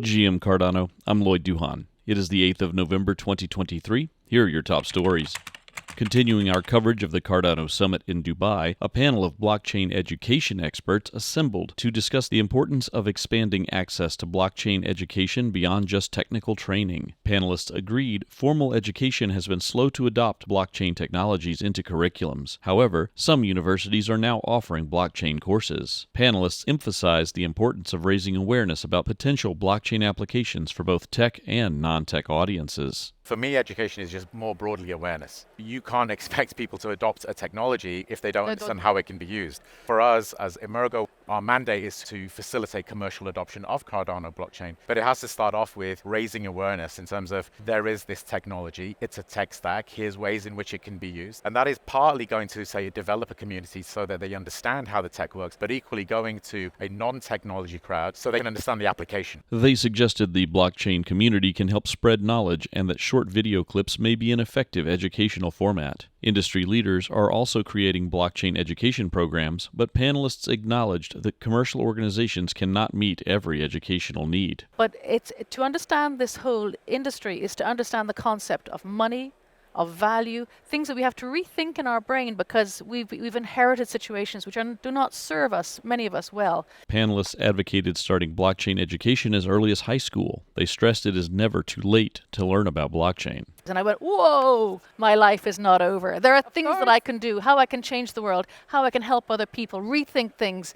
GM Cardano, I'm Lloyd Duhan. It is the 8th of November 2023. Here are your top stories. Continuing our coverage of the Cardano Summit in Dubai, a panel of blockchain education experts assembled to discuss the importance of expanding access to blockchain education beyond just technical training. Panelists agreed formal education has been slow to adopt blockchain technologies into curriculums. However, some universities are now offering blockchain courses. Panelists emphasized the importance of raising awareness about potential blockchain applications for both tech and non-tech audiences. For me, education is just more broadly awareness. You can't expect people to adopt a technology if they don't understand how it can be used. For us, as Emergo, our mandate is to facilitate commercial adoption of Cardano blockchain, but it has to start off with raising awareness in terms of there is this technology, it's a tech stack, here's ways in which it can be used. And that is partly going to, say, a developer community so that they understand how the tech works, but equally going to a non-technology crowd so they can understand the application. They suggested the blockchain community can help spread knowledge and that short video clips may be an effective educational format. Industry leaders are also creating blockchain education programs, but panelists acknowledged that commercial organizations cannot meet every educational need. But it's to understand this whole industry is to understand the concept of money, of value, things that we have to rethink in our brain because we've inherited situations which do not serve us, many of us, well. Panelists advocated starting blockchain education as early as high school. They stressed it is never too late to learn about blockchain. And I went, whoa, my life is not over. There are things that I can do, how I can change the world, how I can help other people, rethink things,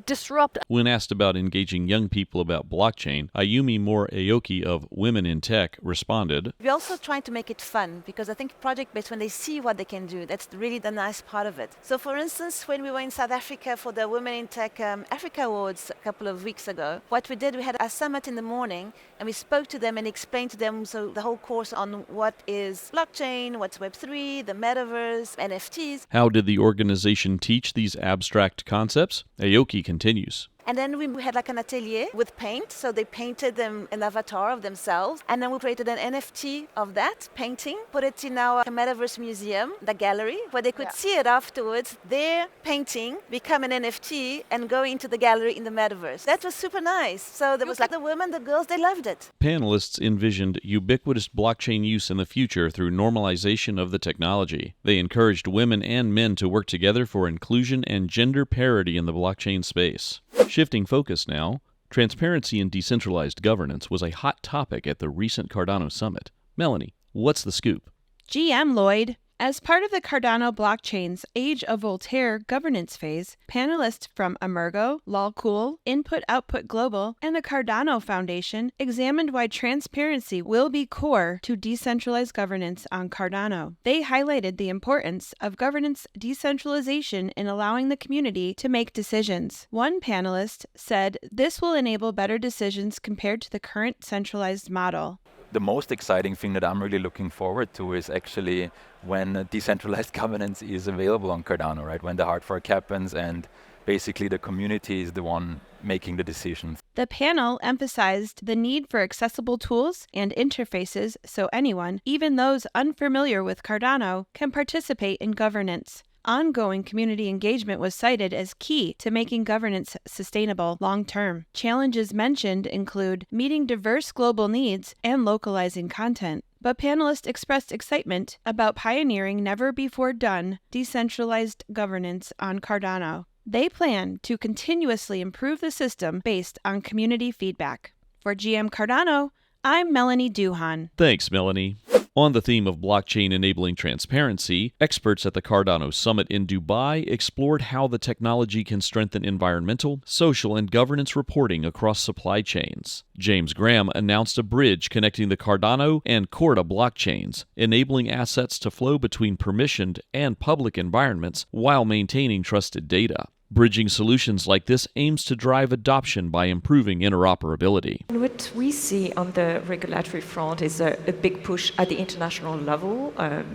disrupt. When asked about engaging young people about blockchain, Ayumi Moore Aoki of Women in Tech responded, We're also trying to make it fun because I think project-based, when they see what they can do, that's really the nice part of it. So for instance, when we were in South Africa for the Women in Tech Africa Awards a couple of weeks ago, what we did, we had a summit in the morning and we spoke to them and explained to them the whole course on what is blockchain, what's Web3, the metaverse, NFTs. How did the organization teach these abstract concepts? Aoki continues. And then we had like an atelier with paint, so they painted them an avatar of themselves, and then we created an NFT of that painting, put it in our metaverse museum, the gallery, where they could see it afterwards, their painting become an NFT and go into the gallery in the metaverse. That was super nice. So there was like the women, the girls, they loved it. Panelists envisioned ubiquitous blockchain use in the future through normalization of the technology. They encouraged women and men to work together for inclusion and gender parity in the blockchain space. Shifting focus now, transparency and decentralized governance was a hot topic at the recent Cardano Summit. Melanie, what's the scoop? GM Lloyd. As part of the Cardano blockchain's Age of Voltaire governance phase, panelists from Emergo, LolCool, Input Output Global, and the Cardano Foundation examined why transparency will be core to decentralized governance on Cardano. They highlighted the importance of governance decentralization in allowing the community to make decisions. One panelist said this will enable better decisions compared to the current centralized model. The most exciting thing that I'm really looking forward to is actually when decentralized governance is available on Cardano, right? When the hard fork happens and basically the community is the one making the decisions. The panel emphasized the need for accessible tools and interfaces so anyone, even those unfamiliar with Cardano, can participate in governance. Ongoing community engagement was cited as key to making governance sustainable long-term. Challenges mentioned include meeting diverse global needs and localizing content. But panelists expressed excitement about pioneering never-before-done decentralized governance on Cardano. They plan to continuously improve the system based on community feedback. For GM Cardano, I'm Melanie Duhan. Thanks, Melanie. On the theme of blockchain enabling transparency, experts at the Cardano Summit in Dubai explored how the technology can strengthen environmental, social, and governance reporting across supply chains. James Graham announced a bridge connecting the Cardano and Corda blockchains, enabling assets to flow between permissioned and public environments while maintaining trusted data. Bridging solutions like this aims to drive adoption by improving interoperability. What we see on the regulatory front is a big push at the international level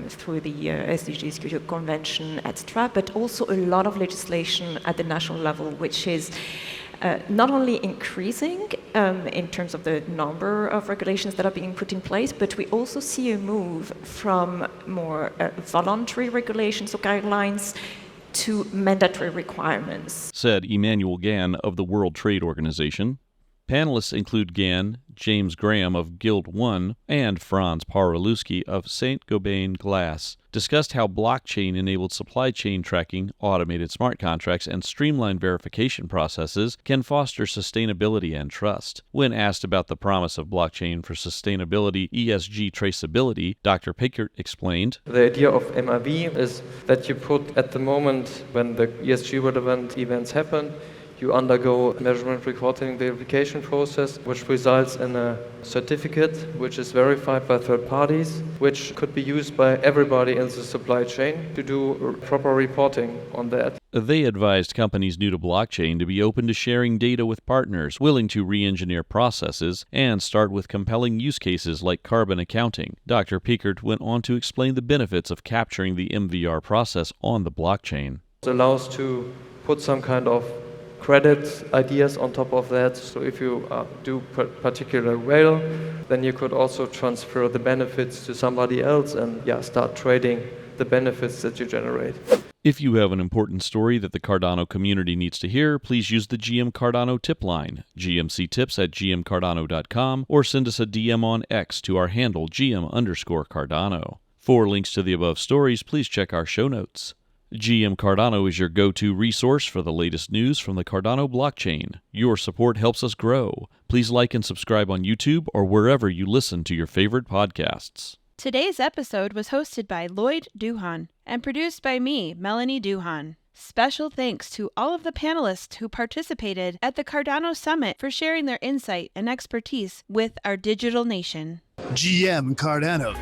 through the SDGs Kyoto Convention, etc., but also a lot of legislation at the national level, which is not only increasing in terms of the number of regulations that are being put in place, but we also see a move from more voluntary regulations or guidelines to mandatory requirements. Said Emmanuel Gann of the World Trade Organization. Panelists include Gan, James Graham of Guild 1, and Franz Paralewski of Saint-Gobain Glass, discussed how blockchain-enabled supply chain tracking, automated smart contracts, and streamlined verification processes can foster sustainability and trust. When asked about the promise of blockchain for sustainability ESG traceability, Dr. Pickert explained, The idea of MRV is that you put at the moment when the ESG relevant events happen, you undergo measurement recording verification process, which results in a certificate which is verified by third parties, which could be used by everybody in the supply chain to do proper reporting on that. They advised companies new to blockchain to be open to sharing data with partners willing to re-engineer processes and start with compelling use cases like carbon accounting. Dr. Pickert went on to explain the benefits of capturing the MVR process on the blockchain. It allows to put some kind of credit ideas on top of that. So if you do particular whale, then you could also transfer the benefits to somebody else and start trading the benefits that you generate. If you have an important story that the Cardano community needs to hear, please use the GM Cardano tip line, gmctips@gmcardano.com, or send us a DM on X to our handle gm_Cardano. For links to the above stories, please check our show notes. GM Cardano is your go-to resource for the latest news from the Cardano blockchain. Your support helps us grow. Please like and subscribe on YouTube or wherever you listen to your favorite podcasts. Today's episode was hosted by Lloyd Duhan and produced by me, Melanie Duhan. Special thanks to all of the panelists who participated at the Cardano Summit for sharing their insight and expertise with our digital nation. GM Cardano.